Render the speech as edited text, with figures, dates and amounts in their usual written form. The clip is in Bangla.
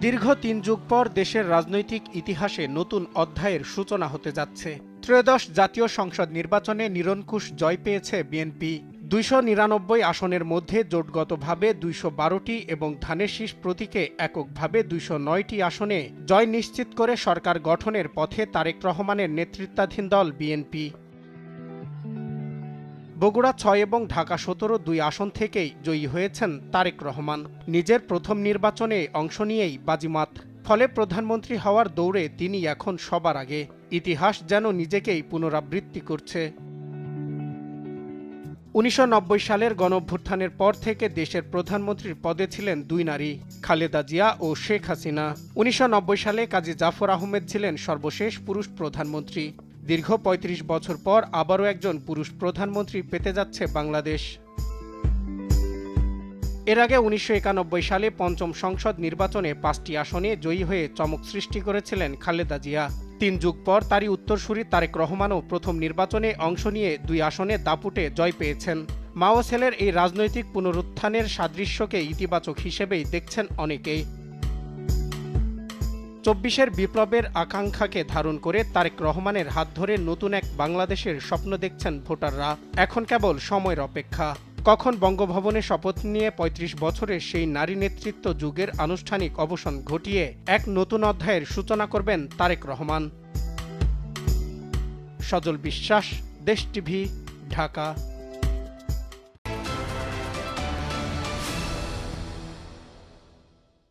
দীর্ঘ ৩ যুগ পর দেশের রাজনৈতিক ইতিহাসে নতুন অধ্যায়ের সূচনা হতে যাচ্ছে। ত্রয়োদশ জাতীয় সংসদ নির্বাচনে নিরঙ্কুশ জয় পেয়েছে বিএনপি। ২৯৯ আসনের মধ্যে জোটগতভাবে ২১২টি এবং ধানের শীষ প্রতীকে এককভাবে ২০৯টি আসনে জয় নিশ্চিত করে সরকার গঠনের পথে তারেক রহমানের নেতৃত্বাধীন দল বিএনপি। বগুড়া ৬ এবং ঢাকা ১৭ দুই আসন থেকেই জয়ী হয়েছেন তারেক রহমান। নিজের প্রথম নির্বাচনে অংশ নিয়েই বাজিমাত। ফলে প্রধানমন্ত্রী হওয়ার দৌড়ে তিনি এখন সবার আগে। ইতিহাস যেন নিজেকেই পুনরাবৃত্তি করছে। ১৯৯০ সালের গণঅভ্যুত্থানের পর থেকে দেশের প্রধানমন্ত্রীর পদে ছিলেন দুই নারী, খালেদা জিয়া ও শেখ হাসিনা। ১৯৯০ সালে কাজী জাফর আহমেদ ছিলেন সর্বশেষ পুরুষ প্রধানমন্ত্রী। দীর্ঘ ৩৫ বছর পর আবারও একজন পুরুষ প্রধানমন্ত্রী পেতে যাচ্ছে বাংলাদেশ। এর আগে ১৯৯১ সালে পঞ্চম সংসদ নির্বাচনে ৫টি আসনে জয়ী হয়ে চমক সৃষ্টি করেছিলেন খালেদা জিয়া। ৩ যুগ পর তারই উত্তরসূরি তারেক রহমানও প্রথম নির্বাচনে অংশ নিয়ে ২ আসনে দাপুটে জয় পেয়েছেন। মা ও ছেলের এই রাজনৈতিক পুনরুত্থানের সাদৃশ্যকে ইতিবাচক হিসেবেই দেখছেন অনেকেই। ২৪-এর বিপ্লবের আকাঙ্ক্ষাকে ধারণ করে তারেক রহমানের হাত ধরে নতুন এক বাংলাদেশের স্বপ্ন দেখছেন ভোটাররা। এখন কেবল সময়ের অপেক্ষা, কখন বঙ্গভবনে শপথ নিয়ে ৩৫ বছরের সেই নারী নেতৃত্ব যুগের আনুষ্ঠানিক অবসান ঘটিয়ে এক নতুন অধ্যায়ের সূচনা করবেন তারেক রহমান। সজল বিশ্বাস, দেশ টিভি, ঢাকা।